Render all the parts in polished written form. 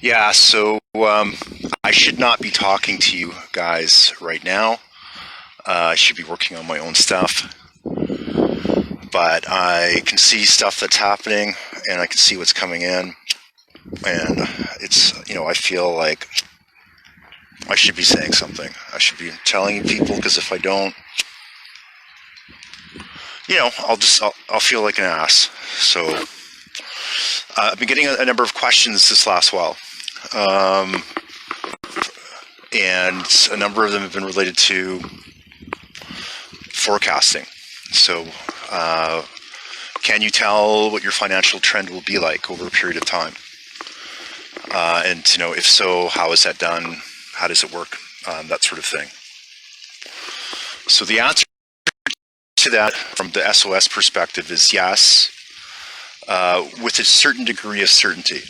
Yeah, so I should not be talking to you guys right now. I should be working on my own stuff, but I can see stuff that's happening and I can see what's coming in. And I feel like I should be saying something. I should be telling people, because if I don't, I'll feel like an ass. So I've been getting a number of questions this last while. And a number of them have been related to forecasting. So can you tell what your financial trend will be like over a period of time? And if so, how is that done? How does it work? That sort of thing. So the answer to that from the SOS perspective is yes, with a certain degree of certainty.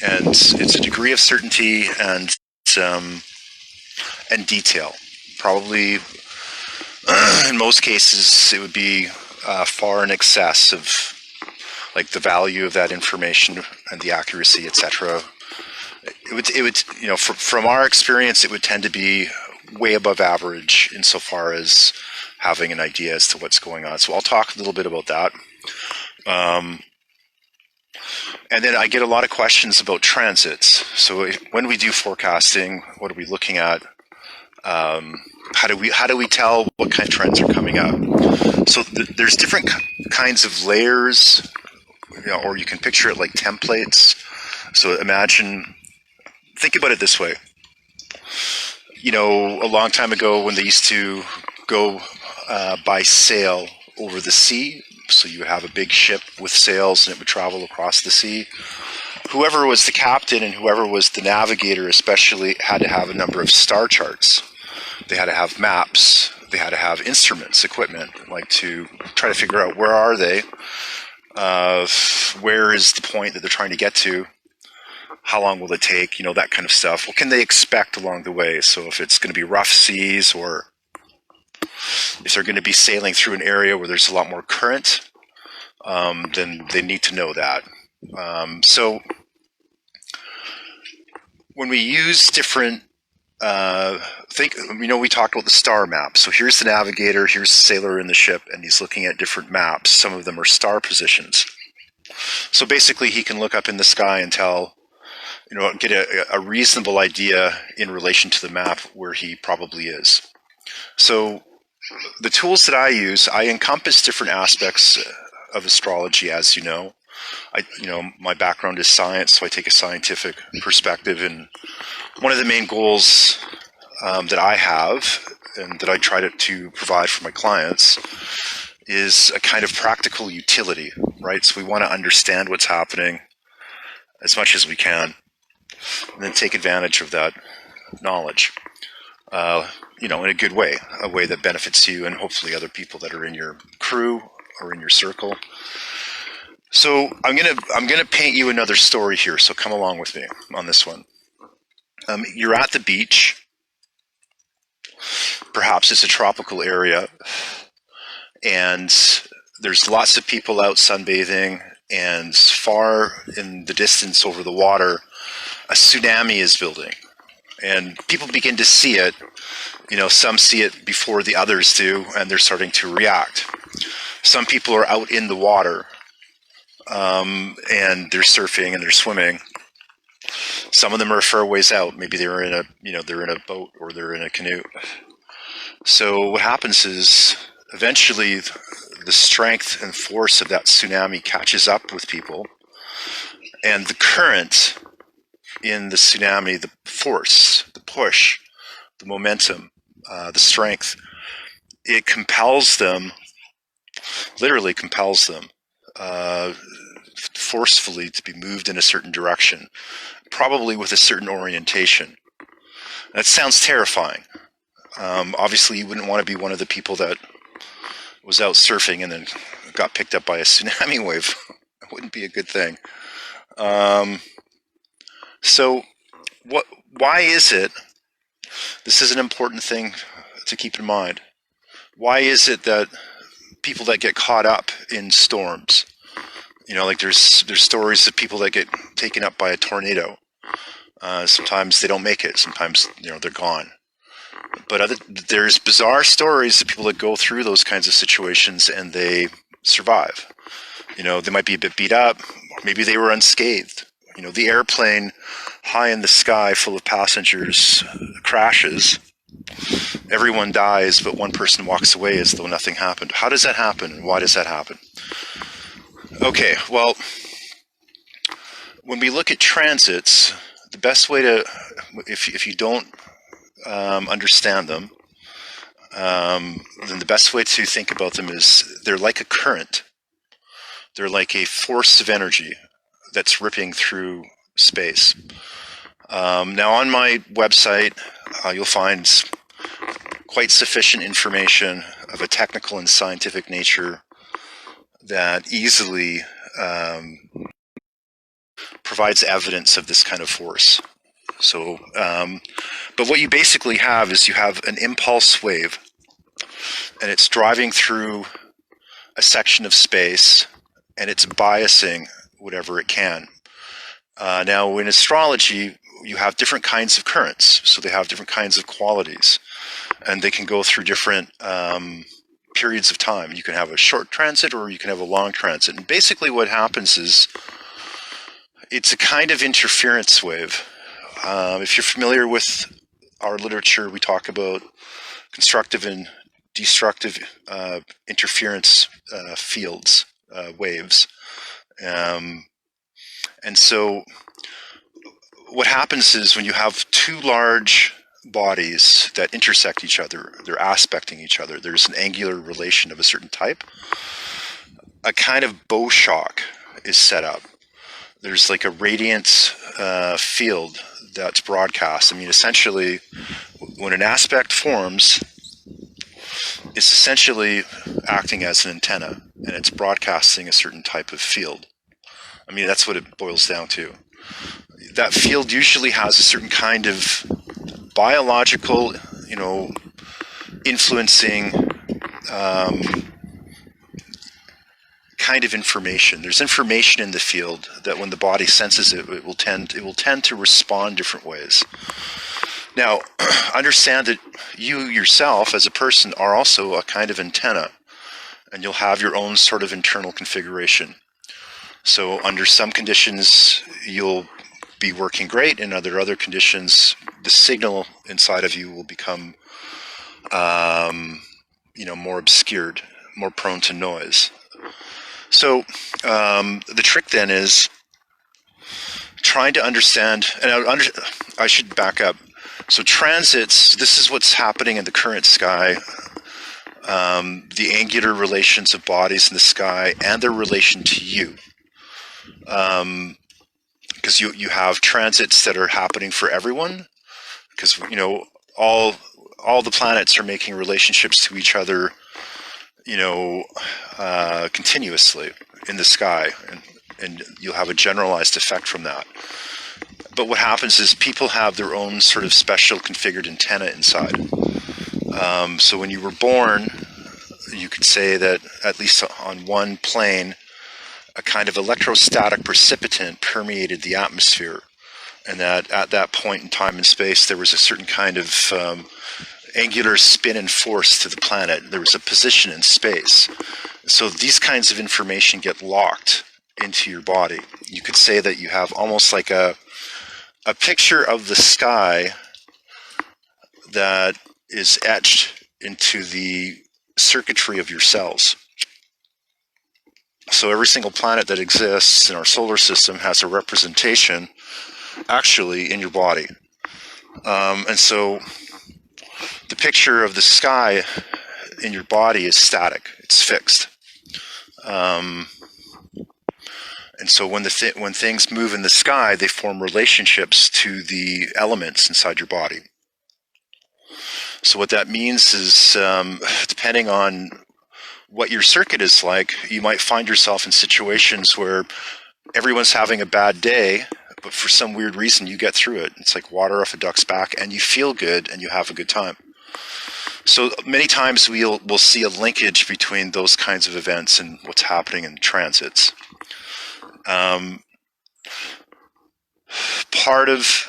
And it's a degree of certainty and detail. Probably, in most cases, it would be far in excess of like the value of that information and the accuracy, etc. It would, from our experience, it would tend to be way above average insofar as having an idea as to what's going on. So I'll talk a little bit about that. And then I get a lot of questions about transits. So when we do forecasting, what are we looking at? How do we tell what kind of trends are coming up? So there's different kinds of layers, or you can picture it like templates. So think about it this way. A long time ago when they used to go by sail over the sea, so you would have a big ship with sails and it would travel across the sea. Whoever was the captain and whoever was the navigator especially had to have a number of star charts. They had to have maps. They had to have instruments, equipment, like to try to figure out where are they, where is the point that they're trying to get to, how long will it take, that kind of stuff. What can they expect along the way? So if it's going to be rough seas, or if they're going to be sailing through an area where there's a lot more current, then they need to know that. So when we use different, we talked about the star map. So here's the navigator, here's the sailor in the ship, and he's looking at different maps. Some of them are star positions. So basically he can look up in the sky and tell, get a reasonable idea in relation to the map where he probably is. So the tools that I use, I encompass different aspects of astrology, as you know. My background is science, so I take a scientific perspective, and one of the main goals that I have and that I try to provide for my clients is a kind of practical utility, right? So we want to understand what's happening as much as we can, and then take advantage of that knowledge, in a good way, a way that benefits you and hopefully other people that are in your crew or in your circle. So I'm gonna paint you another story here. So come along with me on this one. You're at the beach. Perhaps it's a tropical area, and there's lots of people out sunbathing, and far in the distance over the water, a tsunami is building. And people begin to see it. Some see it before the others do, and they're starting to react. Some people are out in the water, and they're surfing and they're swimming. Some of them are far ways out. Maybe they're in a boat or they're in a canoe. So what happens is eventually the strength and force of that tsunami catches up with people, and the current in the tsunami, the force, the push, the momentum, the strength, it compels them, literally compels them, forcefully to be moved in a certain direction, probably with a certain orientation. That sounds terrifying. Obviously, you wouldn't want to be one of the people that was out surfing and then got picked up by a tsunami wave. It wouldn't be a good thing. So why is it, this is an important thing to keep in mind, why is it that people that get caught up in storms, like there's stories of people that get taken up by a tornado, Sometimes they don't make it. Sometimes they're gone. But there's bizarre stories of people that go through those kinds of situations and they survive. They might be a bit beat up. Maybe they were unscathed. The airplane high in the sky full of passengers crashes. Everyone dies, but one person walks away as though nothing happened. How does that happen? Why does that happen? Okay, well, when we look at transits, the best way to, if you don't understand them, then the best way to think about them is they're like a current. They're like a force of energy that's ripping through space. Now on my website, you'll find quite sufficient information of a technical and scientific nature that easily provides evidence of this kind of force. So, but what you basically have is you have an impulse wave, and it's driving through a section of space, and it's biasing whatever it can. Now, in astrology, you have different kinds of currents, so they have different kinds of qualities, and they can go through different periods of time. You can have a short transit, or you can have a long transit. And basically what happens is it's a kind of interference wave. If you're familiar with our literature, we talk about constructive and destructive interference fields, waves. And so what happens is when you have two large bodies that intersect each other, they're aspecting each other, there's an angular relation of a certain type, a kind of bow shock is set up. There's like a radiant field that's broadcast. I mean, essentially, when an aspect forms, it's essentially acting as an antenna, and it's broadcasting a certain type of field. I mean, that's what it boils down to. That field usually has a certain kind of biological, influencing kind of information. There's information in the field that when the body senses it, it will tend to respond different ways. Now, understand that you yourself as a person are also a kind of antenna, and you'll have your own sort of internal configuration. So under some conditions, you'll be working great. In other conditions, the signal inside of you will become, more obscured, more prone to noise. So the trick then is trying to understand, and I should back up. So transits, this is what's happening in the current sky, the angular relations of bodies in the sky and their relation to you. Because you have transits that are happening for everyone, because all the planets are making relationships to each other, continuously in the sky, and you'll have a generalized effect from that. But what happens is people have their own sort of special configured antenna inside. So when you were born, you could say that at least on one plane, a kind of electrostatic precipitant permeated the atmosphere, and that at that point in time and space, there was a certain kind of angular spin and force to the planet. There was a position in space. So these kinds of information get locked into your body. You could say that you have almost like a picture of the sky that is etched into the circuitry of your cells. So every single planet that exists in our solar system has a representation actually in your body. And so the picture of the sky in your body is static, it's fixed. And so when things move in the sky, they form relationships to the elements inside your body. So what that means is, depending on what your circuit is like, you might find yourself in situations where everyone's having a bad day, but for some weird reason you get through it. It's like water off a duck's back, and you feel good and you have a good time. So many times we'll see a linkage between those kinds of events and what's happening in transits. Part of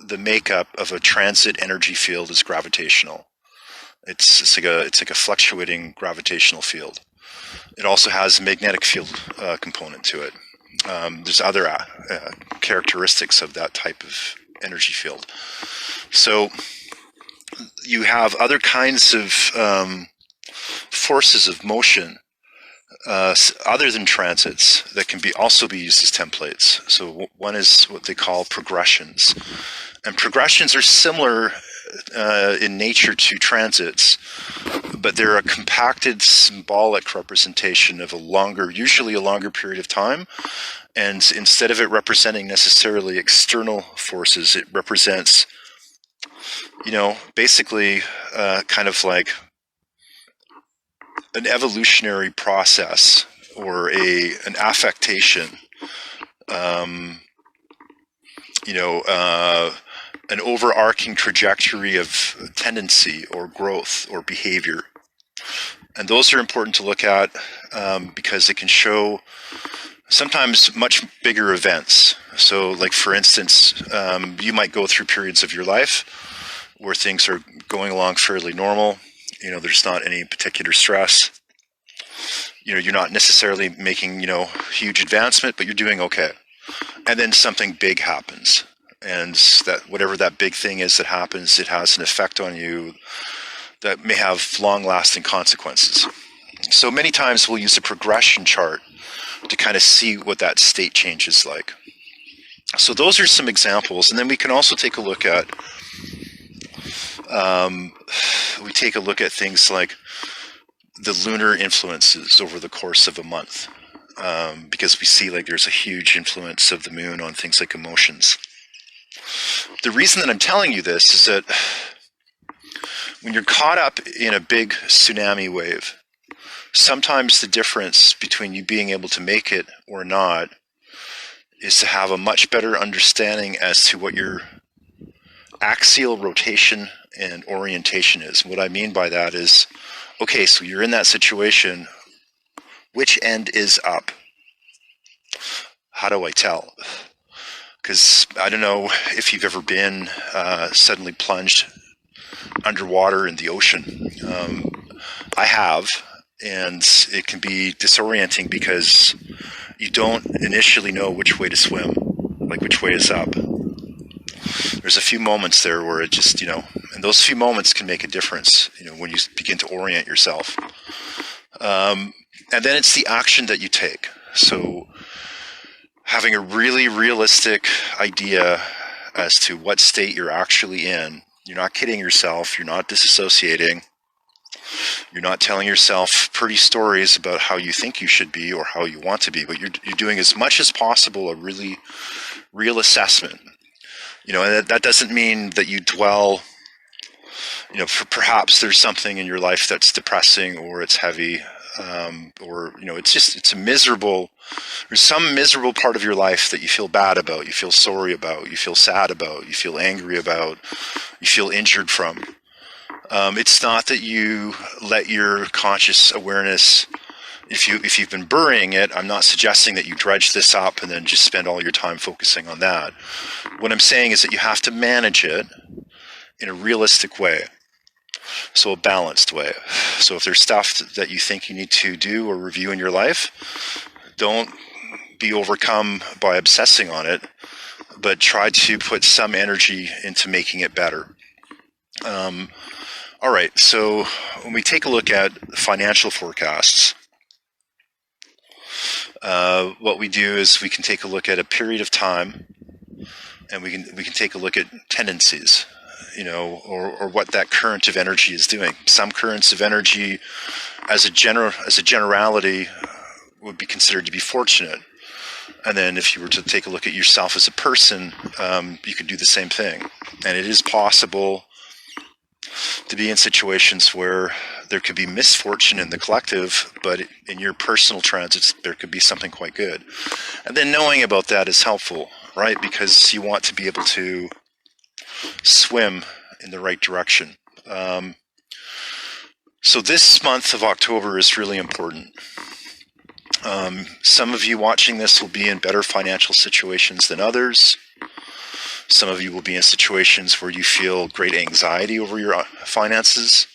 the makeup of a transit energy field is gravitational. It's like a fluctuating gravitational field. It also has a magnetic field component to it. There's other characteristics of that type of energy field. So you have other kinds of forces of motion other than transits that can also be used as templates. So one is what they call progressions. And progressions are similar in nature to transits, but they're a compacted symbolic representation of usually a longer period of time. And instead of it representing necessarily external forces, it represents, basically kind of like an evolutionary process or an affectation, an overarching trajectory of tendency or growth or behavior. And those are important to look at because it can show sometimes much bigger events. So like, for instance, you might go through periods of your life where things are going along fairly normal. There's not any particular stress. You're not necessarily making, huge advancement, but you're doing okay. And then something big happens. And that whatever that big thing is that happens, it has an effect on you that may have long-lasting consequences. So many times we'll use a progression chart to kind of see what that state change is like. So those are some examples. And then we can also take a look at things like the lunar influences over the course of a month, because we see like there's a huge influence of the moon on things like emotions. The reason that I'm telling you this is that when you're caught up in a big tsunami wave, sometimes the difference between you being able to make it or not is to have a much better understanding as to what your axial rotation and orientation is. What I mean by that is, okay, so you're in that situation, which end is up? How do I tell? Because I don't know if you've ever been suddenly plunged underwater in the ocean. I have, and it can be disorienting because you don't initially know which way to swim, like which way is up. There's a few moments there where it just, and those few moments can make a difference, when you begin to orient yourself. And then it's the action that you take. So having a really realistic idea as to what state you're actually in. You're not kidding yourself. You're not disassociating. You're not telling yourself pretty stories about how you think you should be or how you want to be, but you're doing as much as possible a really real assessment. And that doesn't mean that you dwell, perhaps there's something in your life that's depressing or it's heavy, or, it's a miserable, there's some miserable part of your life that you feel bad about, you feel sorry about, you feel sad about, you feel angry about, you feel injured from. It's not that you let your conscious awareness, if you've been burying it, I'm not suggesting that you dredge this up and then just spend all your time focusing on that. What I'm saying is that you have to manage it in a realistic way, so a balanced way. So if there's stuff that you think you need to do or review in your life, don't be overcome by obsessing on it, but try to put some energy into making it better. All right, so when we take a look at financial forecasts, what we do is we can take a look at a period of time, and we can take a look at tendencies, or what that current of energy is doing. Some currents of energy, as a generality, would be considered to be fortunate. And then if you were to take a look at yourself as a person, you could do the same thing. And it is possible to be in situations where there could be misfortune in the collective, but in your personal transits, there could be something quite good. And then knowing about that is helpful, right? Because you want to be able to swim in the right direction. So this month of October is really important. Some of you watching this will be in better financial situations than others. Some of you will be in situations where you feel great anxiety over your finances.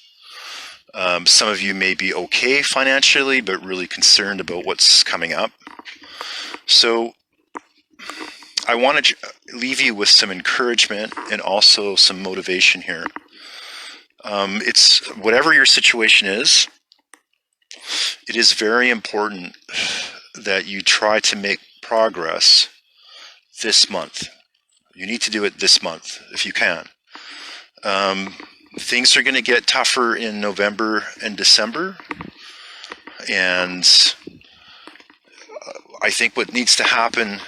Some of you may be okay financially, but really concerned about what's coming up. So I want to leave you with some encouragement and also some motivation here. It's whatever your situation is, it is very important that you try to make progress this month. You need to do it this month if you can. Things are going to get tougher in November and December, and I think what needs to happen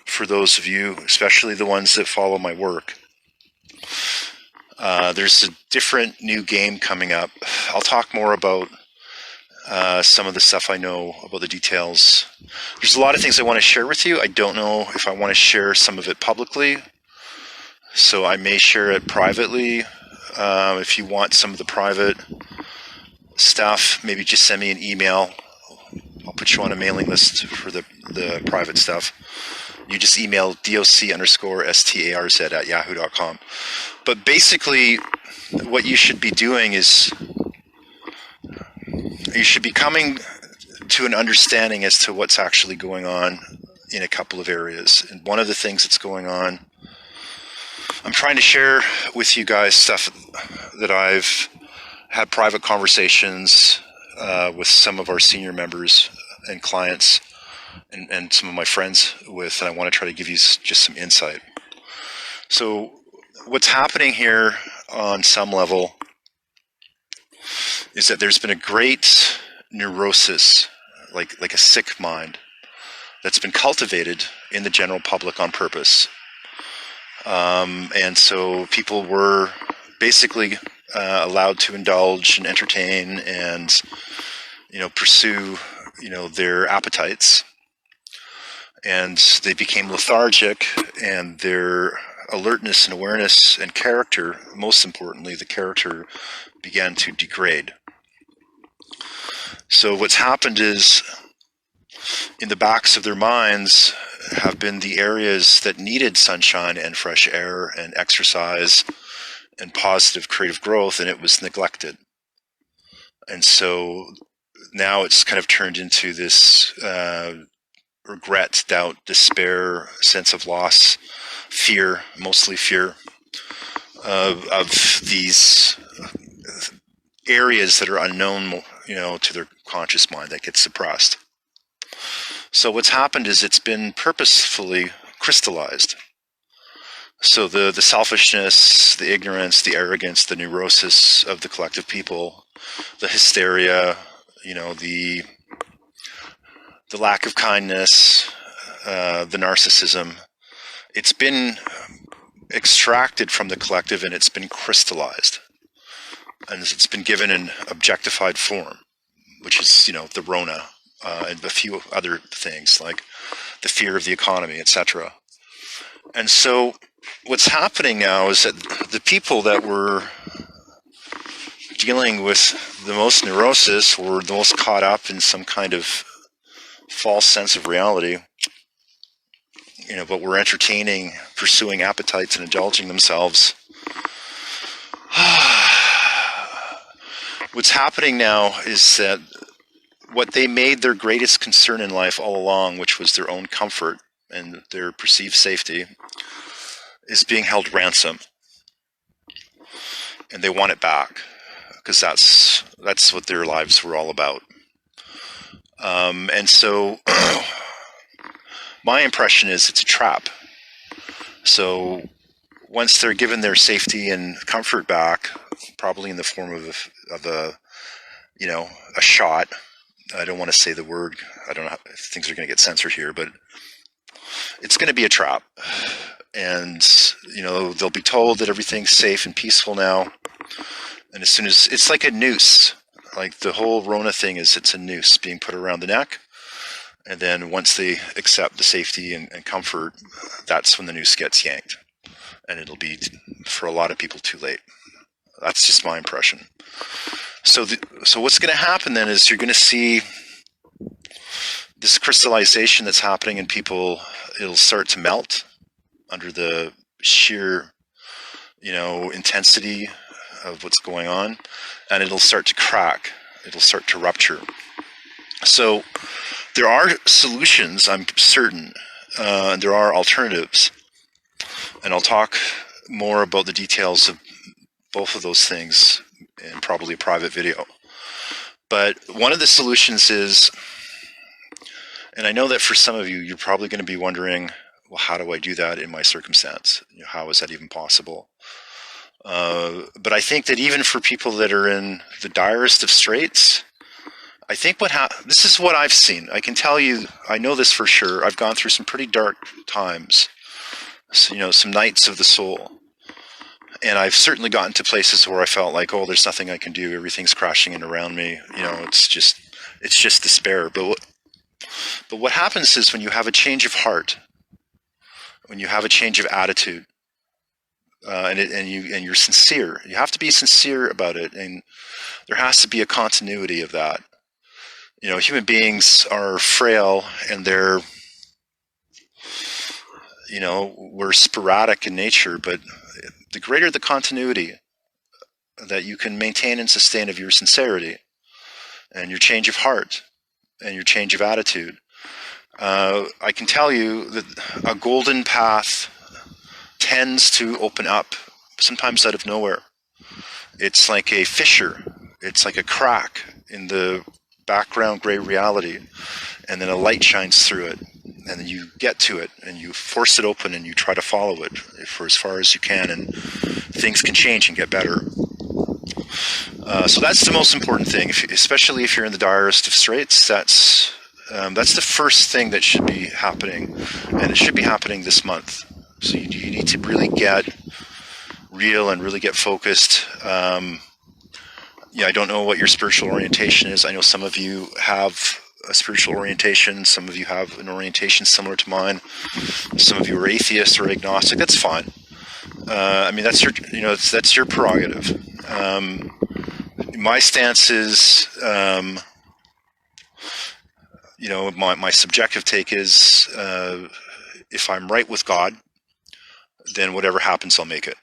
for those of you, especially the ones that follow my work, there's a different new game coming up. I'll talk more about some of the stuff I know about the details. There's a lot of things I want to share with you. I don't know if I want to share some of it publicly, so I may share it privately. If you want some of the private stuff, maybe just send me an email. I'll put you on a mailing list for the private stuff. You just email doc_starz@yahoo.com. But basically, what you should be doing is you should be coming to an understanding as to what's actually going on in a couple of areas. And one of the things that's going on, I'm trying to share with you guys stuff that I've had private conversations with some of our senior members and clients and some of my friends with, and I want to try to give you just some insight. So what's happening here on some level is that there's been a great neurosis, like a sick mind, that's been cultivated in the general public on purpose. And so people were basically allowed to indulge and entertain and, pursue, their appetites. And they became lethargic, and their alertness and awareness and character, most importantly, the character began to degrade. So what's happened is, in the backs of their minds have been the areas that needed sunshine and fresh air and exercise and positive creative growth, and it was neglected. And so now it's kind of turned into this regret, doubt, despair, sense of loss, fear, mostly fear of these areas that are unknown, to their conscious mind, that gets suppressed. So what's happened is it's been purposefully crystallized. So the selfishness, the ignorance, the arrogance, the neurosis of the collective people, the hysteria, the lack of kindness, the narcissism, it's been extracted from the collective and it's been crystallized. And it's been given an objectified form, which is, the Rona, and a few other things like the fear of the economy, etc. And so what's happening now is that the people that were dealing with the most neurosis were the most caught up in some kind of false sense of reality, but were entertaining, pursuing appetites and indulging themselves. What's happening now is that what they made their greatest concern in life all along, which was their own comfort and their perceived safety, is being held ransom. And they want it back, because that's what their lives were all about. And so my impression is it's a trap. So once they're given their safety and comfort back, probably in the form of a shot. I don't want to say the word. I don't know if things are going to get censored here, but it's going to be a trap. And, they'll be told that everything's safe and peaceful now. And as soon as, it's like a noose, like the whole Rona thing it's a noose being put around the neck. And then once they accept the safety and comfort, that's when the noose gets yanked. And it'll be, for a lot of people, too late. That's just my impression. So what's going to happen then is you're going to see this crystallization that's happening in people, it'll start to melt under the sheer, intensity of what's going on, and it'll start to crack. It'll start to rupture. So there are solutions, I'm certain, and there are alternatives, and I'll talk more about the details of both of those things in probably a private video. But one of the solutions is, and I know that for some of you, you're probably going to be wondering, well, how do I do that in my circumstance? How is that even possible? But I think that even for people that are in the direst of straits, I think this is what I've seen. I can tell you, I know this for sure. I've gone through some pretty dark times, some nights of the soul. And I've certainly gotten to places where I felt like, oh, there's nothing I can do. Everything's crashing in around me. It's just despair. But what happens is when you have a change of heart, when you have a change of attitude, and you're sincere, you have to be sincere about it, and there has to be a continuity of that. Human beings are frail, and we're sporadic in nature, but the greater the continuity that you can maintain and sustain of your sincerity and your change of heart and your change of attitude, I can tell you that a golden path tends to open up, sometimes out of nowhere. It's like a fissure. It's like a crack in the background gray reality, and then a light shines through it, and then you get to it, and you force it open, and you try to follow it for as far as you can, and things can change and get better. So that's the most important thing, especially if you're in the direst of straits. That's the first thing that should be happening, and it should be happening this month. So you need to really get real and really get focused. I don't know what your spiritual orientation is. I know some of you have a spiritual orientation. Some of you have an orientation similar to mine. Some of you are atheist or agnostic. That's fine. That's your prerogative. My stance is, my subjective take is, if I'm right with God, then whatever happens, I'll make it.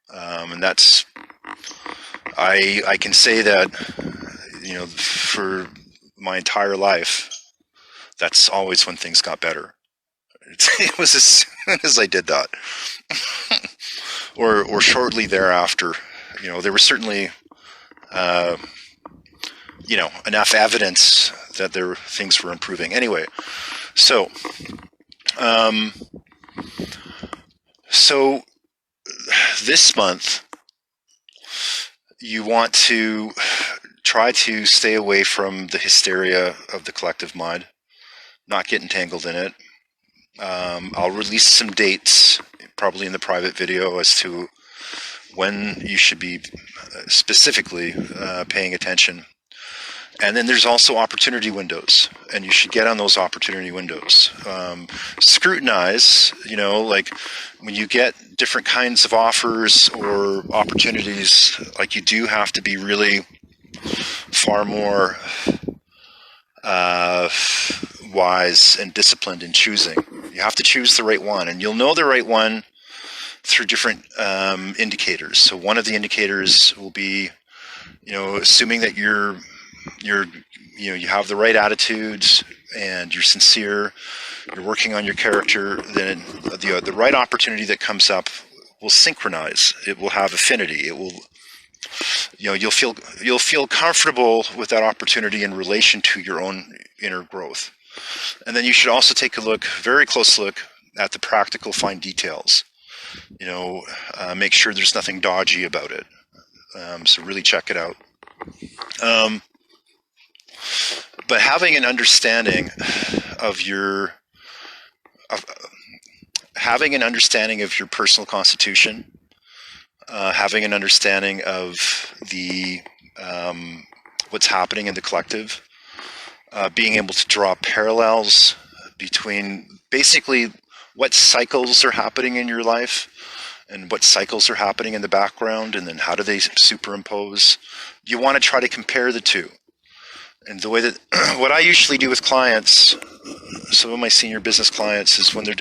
And that's, I can say that, for my entire life, that's always when things got better. It was as soon as I did that, or shortly thereafter. There was certainly, enough evidence that things were improving. Anyway, so this month, you want to try to stay away from the hysteria of the collective mind, not get entangled in it. I'll release some dates, probably in the private video, as to when you should be specifically paying attention. And then there's also opportunity windows, and you should get on those opportunity windows. Scrutinize, like when you get different kinds of offers or opportunities, like you do have to be really far more wise and disciplined in choosing. You have to choose the right one, and you'll know the right one through different indicators. So one of the indicators will be, assuming that you have the right attitudes and you're sincere, you're working on your character, then the right opportunity that comes up will synchronize. It will have affinity. It will, you'll feel comfortable with that opportunity in relation to your own inner growth. And then you should also take a very close look at the practical fine details. Make sure there's nothing dodgy about it. So really check it out. But having an understanding of your personal constitution, having an understanding of the what's happening in the collective, being able to draw parallels between basically what cycles are happening in your life and what cycles are happening in the background, and then how do they superimpose. You want to try to compare the two And the way that what I usually do with clients, some of my senior business clients, is when they're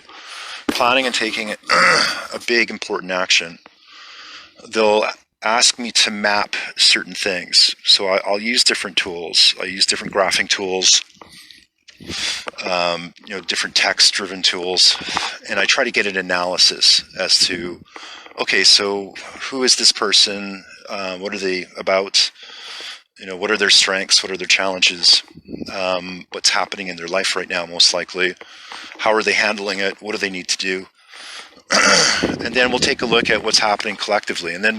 planning and taking a big important action, they'll ask me to map certain things. So I'll use different tools. I use different graphing tools, different text-driven tools, and I try to get an analysis as to, okay, so who is this person? What are they about? What are their strengths? What are their challenges? What's happening in their life right now, most likely? How are they handling it? What do they need to do? And then we'll take a look at what's happening collectively. And then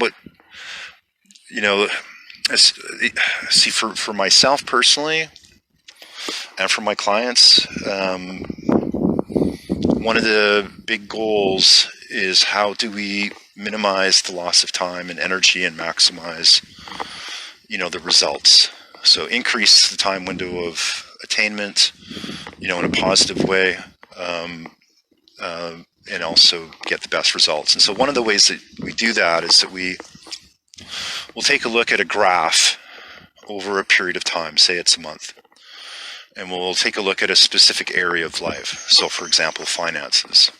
see, for myself personally, and for my clients, one of the big goals is how do we minimize the loss of time and energy and maximize the results. So increase the time window of attainment, in a positive way, and also get the best results. And so one of the ways that we do that is that we'll take a look at a graph over a period of time, say it's a month, and we'll take a look at a specific area of life. So for example, finances.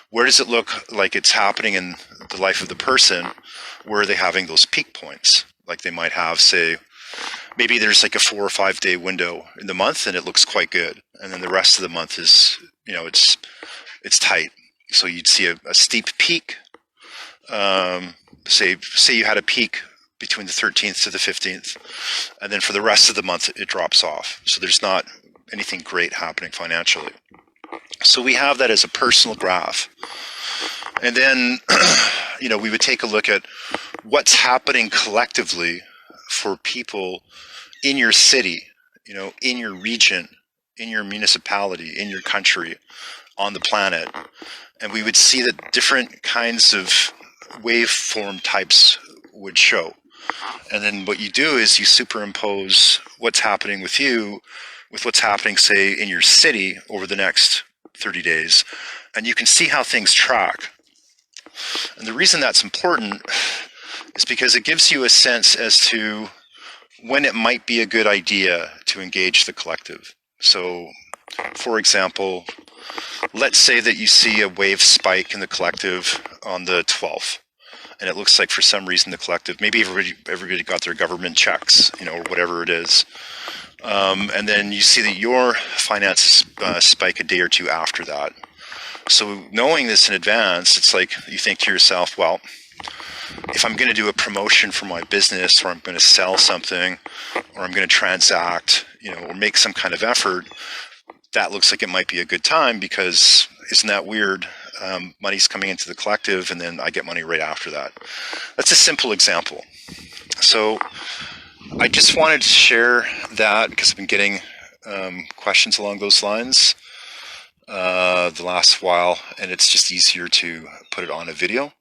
Where does it look like it's happening in the life of the person? Where are they having those peak points? Like they might have, say, maybe there's like a 4 or 5 day window in the month and it looks quite good. And then the rest of the month is, it's tight. So you'd see a steep peak. Say you had a peak between the 13th to the 15th. And then for the rest of the month, it drops off. So there's not anything great happening financially. So we have that as a personal graph. And then, we would take a look at what's happening collectively for people in your city, in your region, in your municipality, in your country, on the planet. And we would see that different kinds of waveform types would show. And then what you do is you superimpose what's happening with you with what's happening, say, in your city over the next 30 days. And you can see how things track. And the reason that's important is because it gives you a sense as to when it might be a good idea to engage the collective. So, for example, let's say that you see a wave spike in the collective on the 12th, and it looks like for some reason the collective, maybe everybody got their government checks, or whatever it is, and then you see that your finances spike a day or two after that. So knowing this in advance, it's like you think to yourself, well, if I'm going to do a promotion for my business, or I'm going to sell something, or I'm going to transact, or make some kind of effort, that looks like it might be a good time, because isn't that weird? Money's coming into the collective, and then I get money right after that. That's a simple example. So I just wanted to share that because I've been getting questions along those lines the last while, and it's just easier to put it on a video.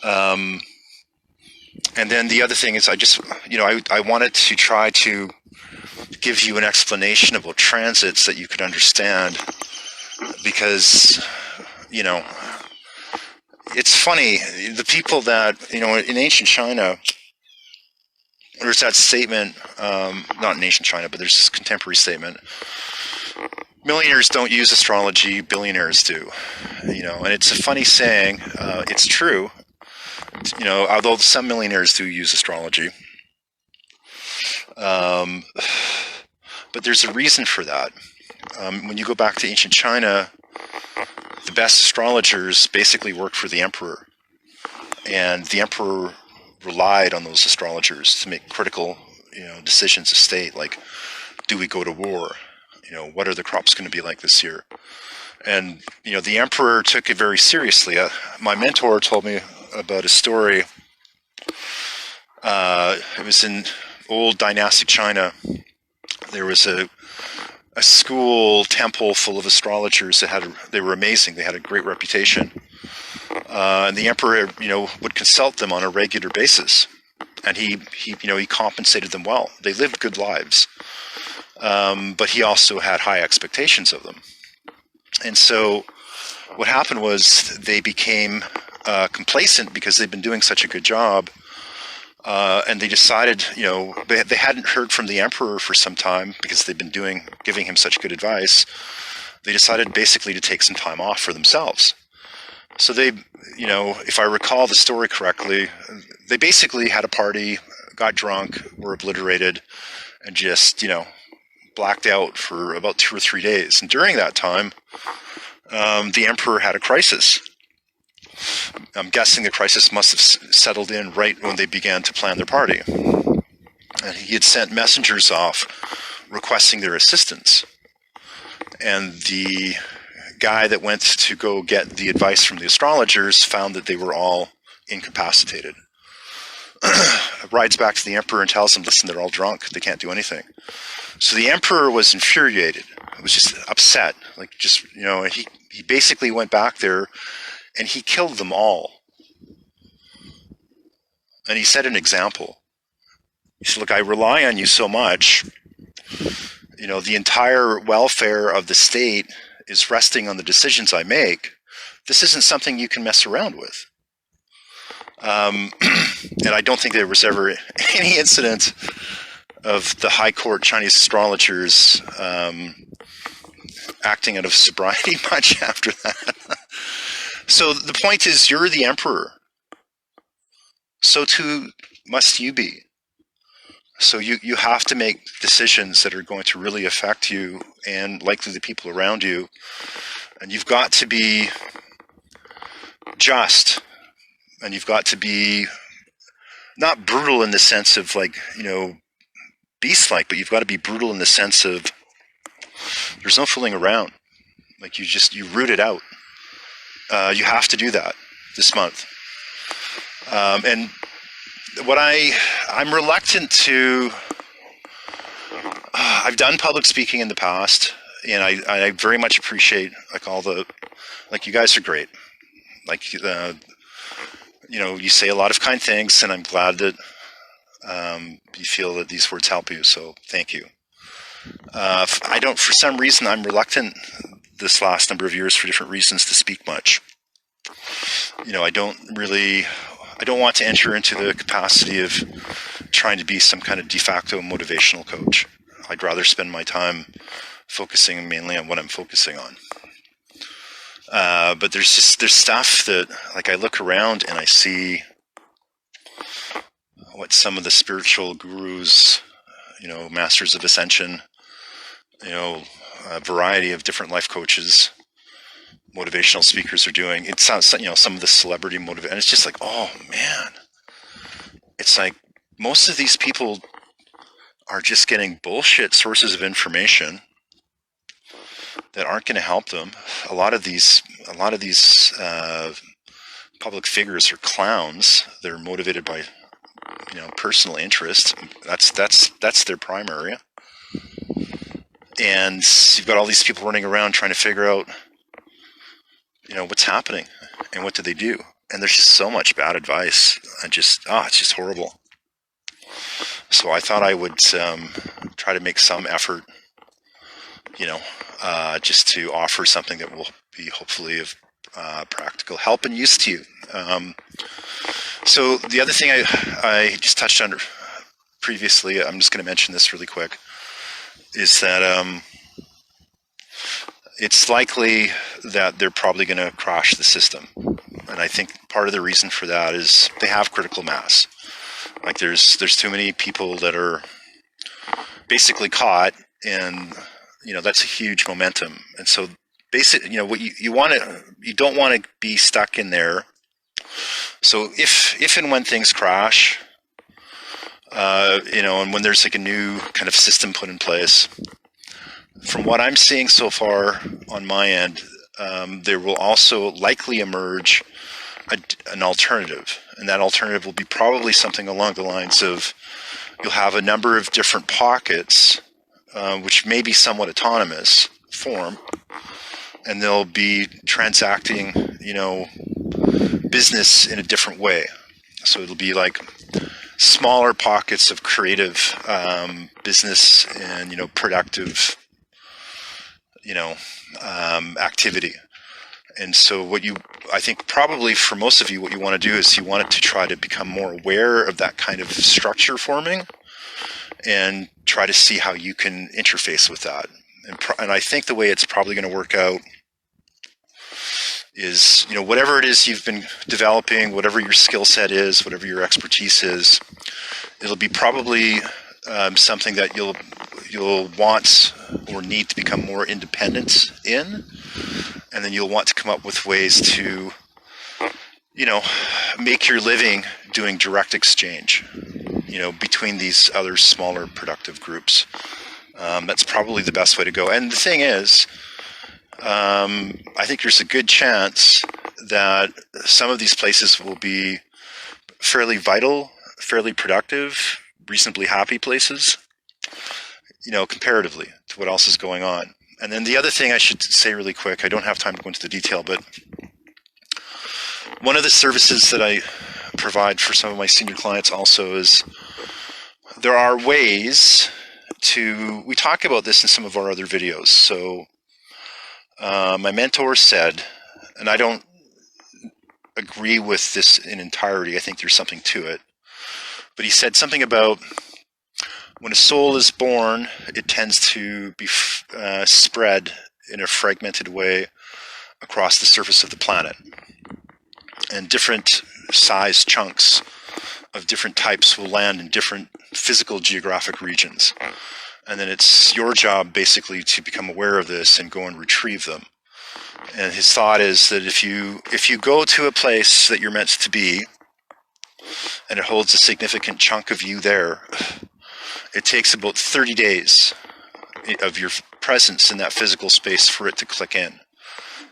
And then the other thing is I wanted to try to give you an explanation about transits that you could understand, because, it's funny, the people that, in ancient China, there's that statement, not in ancient China, but there's this contemporary statement, millionaires don't use astrology, billionaires do, and it's a funny saying, it's true, although some millionaires do use astrology. But there's a reason for that. When you go back to ancient China, the best astrologers basically worked for the emperor. And the emperor relied on those astrologers to make critical, decisions of state, like, do we go to war? What are the crops going to be like this year? And, the emperor took it very seriously. My mentor told me about a story. It was in old dynastic China. There was a school temple full of astrologers that they were amazing. They had a great reputation. And the emperor, would consult them on a regular basis. And he compensated them well. They lived good lives. But he also had high expectations of them. And so what happened was they became complacent because they'd been doing such a good job. And they decided, they hadn't heard from the emperor for some time because they've been giving him such good advice. They decided basically to take some time off for themselves. So they, if I recall the story correctly, they basically had a party, got drunk, were obliterated, and just, blacked out for about 2 or 3 days. And during that time, the emperor had a crisis. I'm guessing the crisis must have settled in right when they began to plan their party. And he had sent messengers off requesting their assistance. And the guy that went to go get the advice from the astrologers found that they were all incapacitated. Rides back to the emperor and tells him, listen, they're all drunk. They can't do anything. So the emperor was infuriated. He was just upset. He basically went back there and he killed them all. And he set an example. He said, look, I rely on you so much. The entire welfare of the state is resting on the decisions I make. This isn't something you can mess around with. And I don't think there was ever any incident of the high court Chinese astrologers acting out of sobriety much after that. So the point is, you're the emperor. So too must you be. So you have to make decisions that are going to really affect you and likely the people around you. And you've got to be just. And you've got to be not brutal in the sense of beast-like, but you've got to be brutal in the sense of there's no fooling around. You root it out. You have to do that this month. And what I'm reluctant to, I've done public speaking in the past, and I very much appreciate you guys are great. You say a lot of kind things, and I'm glad that you feel that these words help you, so thank you. For some reason, I'm reluctant this last number of years for different reasons to speak much. I don't want to enter into the capacity of trying to be some kind of de facto motivational coach. I'd rather spend my time focusing mainly on what I'm focusing on. But there's stuff that, I look around and I see what some of the spiritual gurus, masters of ascension, a variety of different life coaches, motivational speakers are doing. It sounds, some of the celebrity and it's just oh man, it's most of these people are just getting bullshit sources of information that aren't going to help them. A lot of these public figures are clowns. They're motivated by personal interest. That's their primary. And you've got all these people running around trying to figure out what's happening and what do they do. And there's just so much bad advice. It's just horrible. So I thought I would try to make some effort, just to offer something that will be hopefully of practical help and use to you. So the other thing I just touched on previously, I'm just going to mention this really quick, is that it's likely that they're probably going to crash the system. And I think part of the reason for that is they have critical mass. There's too many people that are basically caught, and that's a huge momentum. And so basically, what you don't want to be stuck in there. So if and when things crash, and when there's a new kind of system put in place, from what I'm seeing so far on my end, there will also likely emerge an alternative. And that alternative will be probably something along the lines of, you'll have a number of different pockets, which may be somewhat autonomous form, and they'll be transacting, business in a different way. So it'll be smaller pockets of creative business and, productive, activity. And so I think probably for most of you, what you want to do is you want to try to become more aware of that kind of structure forming and try to see how you can interface with that. And I think the way it's probably going to work out is, whatever it is you've been developing, whatever your skill set is, whatever your expertise is, it'll be probably something that you'll want or need to become more independent in, and then you'll want to come up with ways to, make your living doing direct exchange, between these other smaller productive groups. That's probably the best way to go. And the thing is, I think there's a good chance that some of these places will be fairly vital, fairly productive, reasonably happy places, comparatively to what else is going on. And then the other thing I should say really quick, I don't have time to go into the detail, but one of the services that I provide for some of my senior clients also is there are ways we talk about this in some of our other videos. So my mentor said, and I don't agree with this in entirety, I think there's something to it, but he said something about when a soul is born, it tends to be spread in a fragmented way across the surface of the planet. And different size chunks of different types will land in different physical geographic regions. And then it's your job basically to become aware of this and go and retrieve them. And his thought is that if you go to a place that you're meant to be, and it holds a significant chunk of you there, it takes about 30 days of your presence in that physical space for it to click in,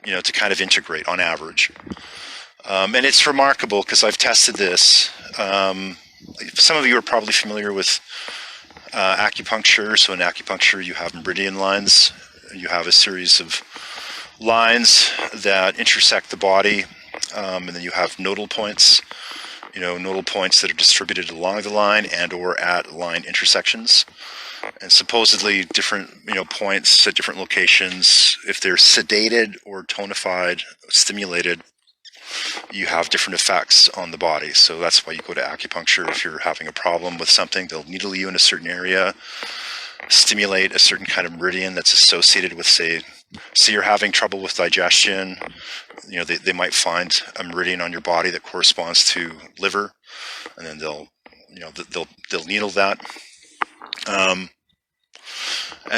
to kind of integrate on average. And it's remarkable because I've tested this. Some of you are probably familiar with acupuncture. So in acupuncture, you have meridian lines. You have a series of lines that intersect the body, and then you have nodal points. Nodal points that are distributed along the line and or at line intersections. And supposedly different, points at different locations, if they're sedated or tonified, stimulated, you have different effects on the body. So that's why you go to acupuncture. If you're having a problem with something, they'll needle you in a certain area, stimulate a certain kind of meridian that's associated with, say you're having trouble with digestion, they might find a meridian on your body that corresponds to liver, and then they'll needle that. And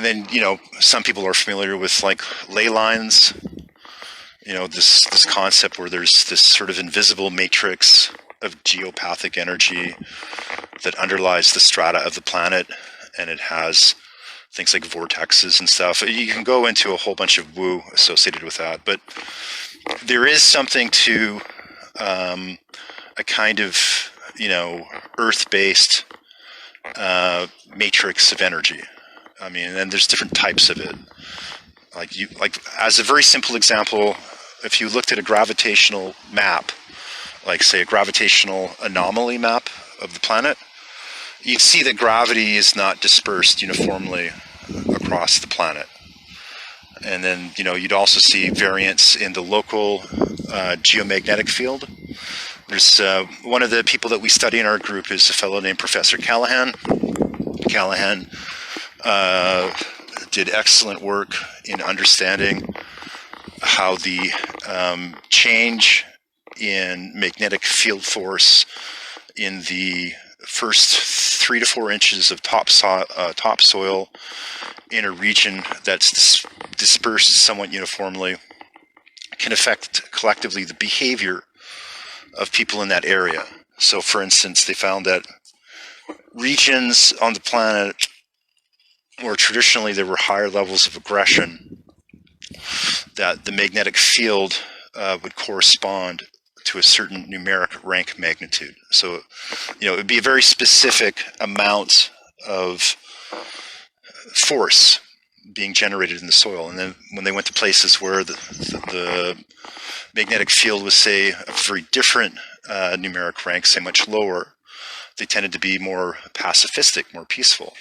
then, some people are familiar with like ley lines, this concept where there's this sort of invisible matrix of geopathic energy that underlies the strata of the planet, and it has things like vortexes and stuff. You can go into a whole bunch of woo associated with that, but there is something to a kind of, earth-based matrix of energy. I mean, and there's different types of it. Like as a very simple example, if you looked at a gravitational map, like say a gravitational anomaly map of the planet, you'd see that gravity is not dispersed uniformly across the planet. And then, you'd also see variance in the local geomagnetic field. There's one of the people that we study in our group is a fellow named Professor Callahan. Callahan did excellent work in understanding how the change in magnetic field force in the first 3 to 4 inches of topsoil in a region that's dispersed somewhat uniformly can affect collectively the behavior of people in that area. So for instance, they found that regions on the planet where traditionally there were higher levels of aggression, that the magnetic field would correspond to a certain numeric rank magnitude. So, it would be a very specific amount of force being generated in the soil. And then when they went to places where the magnetic field was, say, a very different numeric rank, say much lower, they tended to be more pacifistic, more peaceful.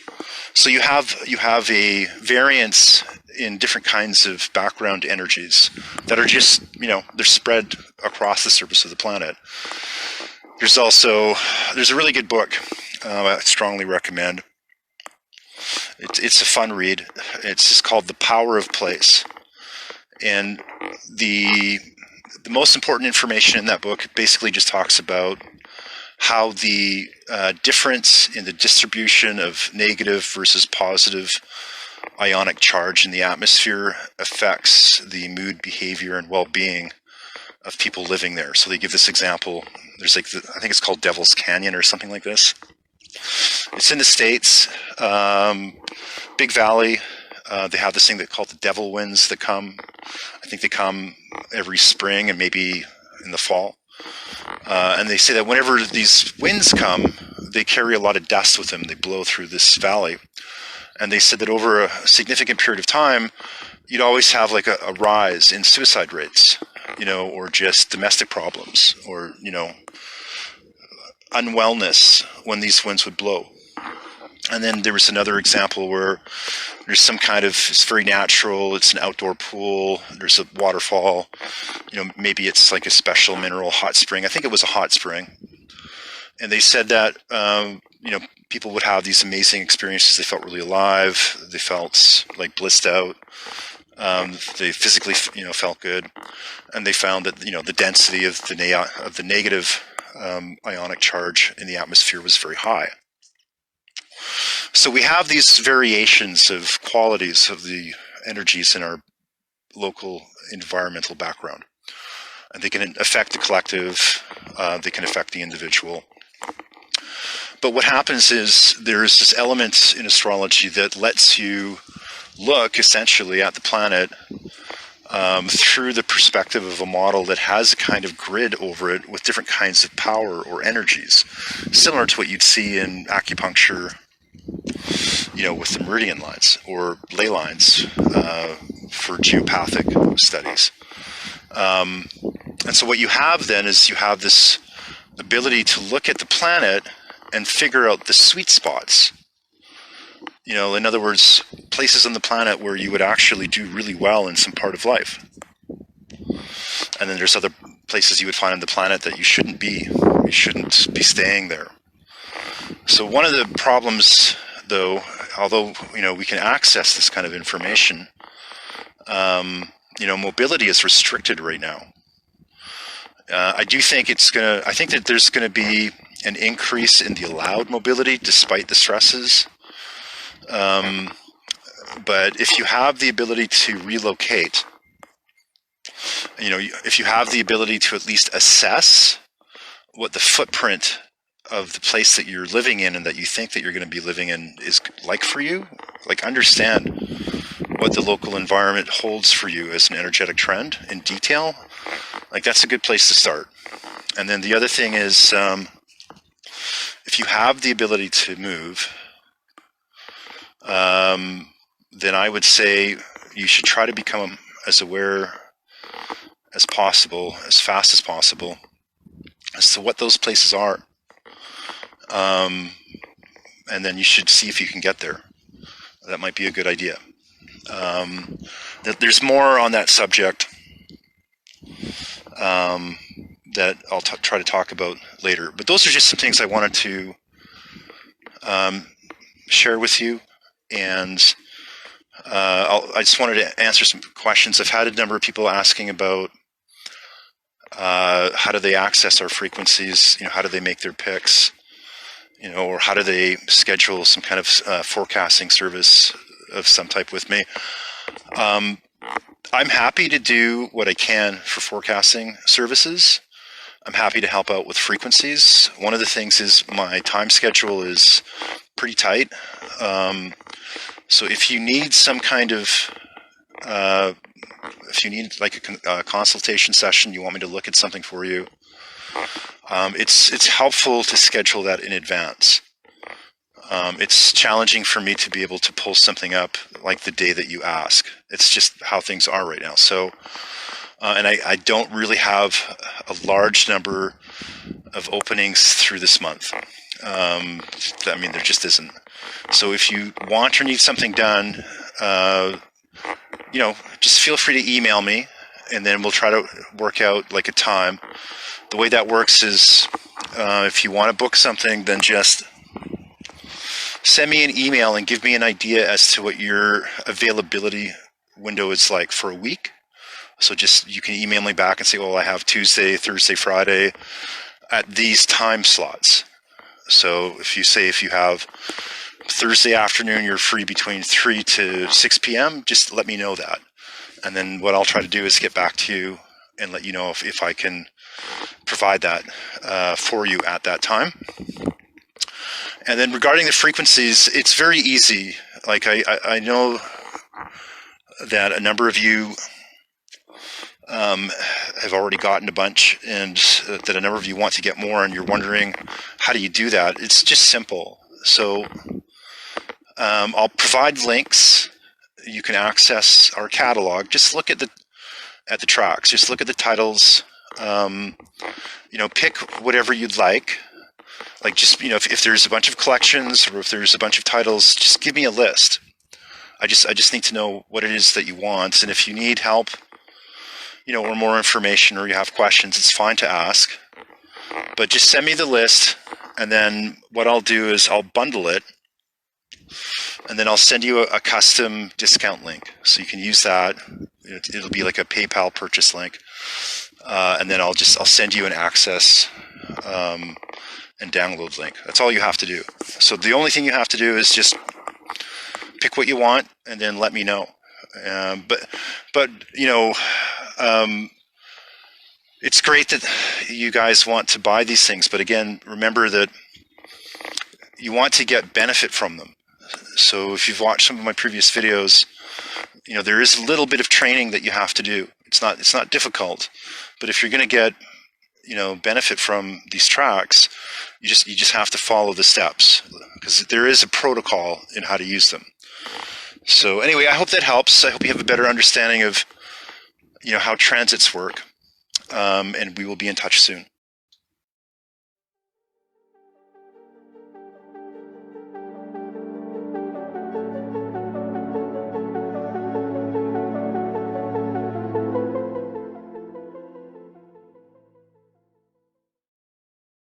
So you have a variance in different kinds of background energies that are just, they're spread across the surface of the planet. There's a really good book I strongly recommend. It's a fun read. It's just called The Power of Place. And the most important information in that book basically just talks about how the difference in the distribution of negative versus positive ionic charge in the atmosphere affects the mood, behavior, and well-being of people living there. So they give this example. There's like, I think it's called Devil's Canyon or something like this. It's in the States, big valley. They have this thing they call the devil winds that come. I think they come every spring and maybe in the fall. And they say that whenever these winds come, they carry a lot of dust with them. They blow through this valley. And they said that over a significant period of time, you'd always have like a rise in suicide rates, or just domestic problems, or, unwellness when these winds would blow. And then there was another example where there's some kind of, it's very natural, it's an outdoor pool, there's a waterfall, maybe it's like a special mineral hot spring. I think it was a hot spring. And they said that, people would have these amazing experiences. They felt really alive. They felt like blissed out. They physically, felt good. And they found that, the density of the negative ionic charge in the atmosphere was very high. So we have these variations of qualities of the energies in our local environmental background. And they can affect the collective, they can affect the individual. But what happens is there's this element in astrology that lets you look essentially at the planet through the perspective of a model that has a kind of grid over it with different kinds of power or energies, similar to what you'd see in acupuncture, with the meridian lines or ley lines for geopathic studies. And so what you have then is you have this ability to look at the planet and figure out the sweet spots. In other words, places on the planet where you would actually do really well in some part of life. And then there's other places you would find on the planet that you shouldn't be. You shouldn't be staying there. So one of the problems, though, although, we can access this kind of information, mobility is restricted right now. I think that there's going to be an increase in the allowed mobility despite the stresses. But if you have the ability to relocate, if you have the ability to at least assess what the footprint of the place that you're living in and that you think that you're going to be living in is like for you, like understand what the local environment holds for you as an energetic trend in detail, like that's a good place to start. And then the other thing is, if you have the ability to move, then I would say you should try to become as aware as possible, as fast as possible, as to what those places are. And then you should see if you can get there. That might be a good idea. There's more on that subject that I'll try to talk about later. But those are just some things I wanted to share with you. And I just wanted to answer some questions. I've had a number of people asking about how do they access our frequencies, how do they make their picks, or how do they schedule some kind of forecasting service of some type with me. I'm happy to do what I can for forecasting services. I'm happy to help out with frequencies. One of the things is my time schedule is pretty tight. So if you need some kind of, if you need like a consultation session, you want me to look at something for you, it's helpful to schedule that in advance. It's challenging for me to be able to pull something up like the day that you ask. It's just how things are right now. So, and I don't really have a large number of openings through this month. There just isn't. So if you want or need something done, just feel free to email me, and then we'll try to work out like a time. The way that works is if you want to book something, then just send me an email and give me an idea as to what your availability window is like for a week. So just, you can email me back and say, well, I have Tuesday, Thursday, Friday at these time slots. So if you have Thursday afternoon, you're free between 3 to 6 p.m., just let me know that. And then what I'll try to do is get back to you and let you know if I can provide that for you at that time. And then regarding the frequencies, it's very easy. Like I know that a number of you have already gotten a bunch, and that a number of you want to get more, and you're wondering, how do you do that? It's just simple. So I'll provide links. You can access our catalog. Just look at the tracks. Just look at the titles. Pick whatever you'd like. Like, just, if there's a bunch of collections or if there's a bunch of titles, just give me a list. I just need to know what it is that you want, and if you need help, or more information, or you have questions, it's fine to ask. But just send me the list, and then what I'll do is I'll bundle it, and then I'll send you a custom discount link, so you can use that. It'll be like a PayPal purchase link, and then I'll send you an access and download link. That's all you have to do. So the only thing you have to do is just pick what you want, and then let me know. But it's great that you guys want to buy these things, but again, remember that you want to get benefit from them. So if you've watched some of my previous videos, there is a little bit of training that you have to do. It's not difficult, but if you're going to get benefit from these tracks, you just have to follow the steps, because there is a protocol in how to use them. So anyway, I hope that helps. I hope you have a better understanding of how transits work, and we will be in touch soon.